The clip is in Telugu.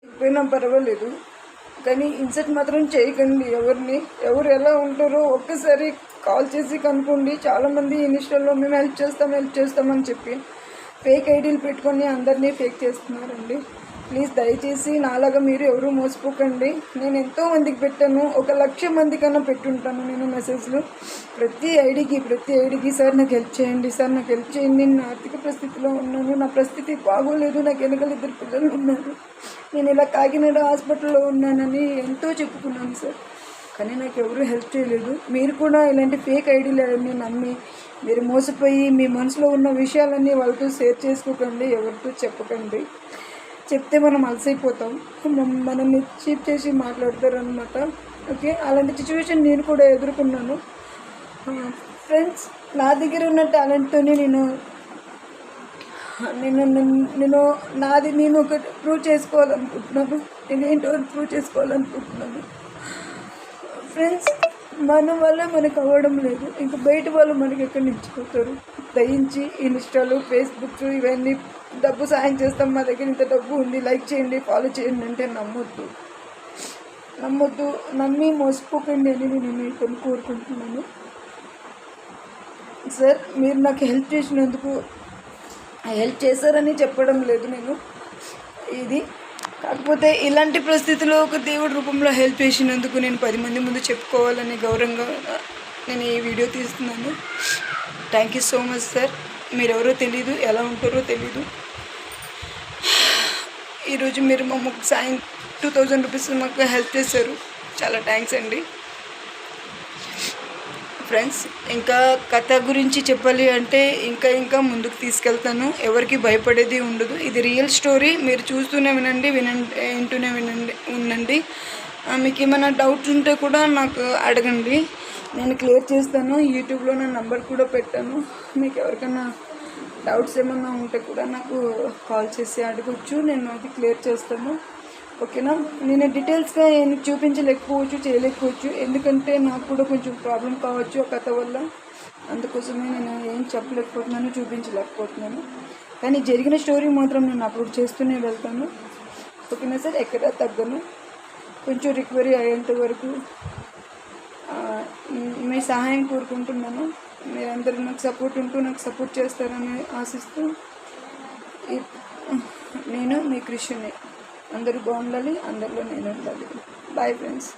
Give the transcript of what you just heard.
పోయినా పర్వాలేదు, కానీ ఇన్సల్ట్ మాత్రం చేయకండి ఎవరిని. ఎవరు ఎలా ఉంటారో ఒక్కసారి కాల్ చేసి కనుక్కోండి. చాలామంది ఇన్స్టాల్లో మేము హెల్ప్ చేస్తామని చెప్పి ఫేక్ ఐడీలు పెట్టుకొని అందరినీ ఫేక్ చేస్తున్నారండి. ప్లీజ్ దయచేసి నాలాగా మీరు ఎవరు మోసపోకండి. నేను ఎంతో మందికి పెట్టాను, 1,00,000 మందికన్నా పెట్టుంటాను నేను మెసేజ్లు. ప్రతి ఐడికి సార్ నాకు హెల్ప్ చేయండి, సార్ నాకు హెల్ప్ చేయండి, నేను ఆర్థిక పరిస్థితిలో ఉన్నాను, నా పరిస్థితి బాగోలేదు, నాకు వెనకాల 2 పిల్లలు ఉన్నారు, నేను ఇలా కాకినాడ హాస్పిటల్లో ఉన్నానని ఎంతో చెప్పుకున్నాను సార్. కానీ నాకు ఎవరు హెల్ప్ చేయలేదు. మీరు కూడా ఇలాంటి ఫేక్ ఐడీలన్నీ నమ్మి మీరు మోసపోయి మీ మనసులో ఉన్న విషయాలన్నీ వాళ్ళతో షేర్ చేసుకోకండి, ఎవరితో చెప్పకండి. చెప్తే మనం అలసైపోతాం, మనల్ని చీప్ చేసి మాట్లాడతారు అనమాట. ఓకే, అలాంటి సిచ్యువేషన్ నేను కూడా ఎదుర్కొన్నాను ఫ్రెండ్స్. నా దగ్గర ఉన్న టాలెంట్తోనే నేను ఒకటి ప్రూవ్ చేసుకోవాలనుకుంటున్నాను. నేనేంటో ప్రూవ్ చేసుకోవాలనుకుంటున్నాను ఫ్రెండ్స్. మన వల్ల మనకు అవ్వడం లేదు, ఇంకా బయట వాళ్ళు మనకి ఎక్కడి నుంచి పోతారు. దయించి ఇన్స్టాలు, ఫేస్బుక్ ఇవన్నీ డబ్బు సాయం చేస్తాం, మా దగ్గర ఇంత డబ్బు ఉంది, లైక్ చేయండి, ఫాలో చేయండి అంటే నమ్మొద్దు, నమ్మి మోసపోకండి అని నేను మీతో కోరుకుంటున్నాను సార్. మీరు నాకు హెల్ప్ చేసినందుకు హెల్ప్ చేశారని చెప్పడం లేదు నేను ఇది, కాకపోతే ఇలాంటి పరిస్థితుల్లో ఒక దేవుడి రూపంలో హెల్ప్ చేసినందుకు నేను 10 మంది ముందు చెప్పుకోవాలని గౌరవంగా నేను ఈ వీడియో తీస్తున్నాను. Thank you so much sir. మీరెవరో తెలీదు, ఎలా ఉంటారో తెలీదు. ఈరోజు మీరు మాకు సాయం 2000 రూపీస్ మాకు హెల్ప్ చేశారు, చాలా థ్యాంక్స్ అండి ఫ్రెండ్స్. ఇంకా కథ గురించి చెప్పాలి అంటే ఇంకా ముందుకు తీసుకెళ్తాను, ఎవరికి భయపడేది ఉండదు. ఇది రియల్ స్టోరీ, మీరు చూస్తూనే వింటూనే ఉండండి. మీకు ఏమైనా డౌట్స్ ఉంటే కూడా నాకు అడగండి, నేను క్లియర్ చేస్తాను. యూట్యూబ్లో నా నంబర్ కూడా పెట్టాను, మీకు ఎవరికైనా డౌట్స్ ఏమన్నా ఉంటే కూడా నాకు కాల్ చేసి అడగచ్చు, నేను అది క్లియర్ చేస్తాను. ఓకేనా. నేను డీటెయిల్స్గా ఏం చేయలేకపోవచ్చు, ఎందుకంటే నాకు కూడా కొంచెం ప్రాబ్లం కావచ్చు ఆ కథ వల్ల. అందుకోసమే నేను ఏం చెప్పలేకపోతున్నాను, చూపించలేకపోతున్నాను. కానీ జరిగిన స్టోరీ మాత్రం నేను అప్లోడ్ చేస్తూనే వెళ్తాను. ఓకేనా సార్, ఎక్కడా తగ్గను. కొంచెం రికవరీ అయ్యేంత వరకు మీ సహాయం కోరుకుంటున్నాను. మీరందరూ నాకు సపోర్ట్ చేస్తారని ఆశిస్తూ నేను మీ కృషిని. అందరూ బాగుండాలి, అందరిలో నేను ఉండాలి. Bye friends.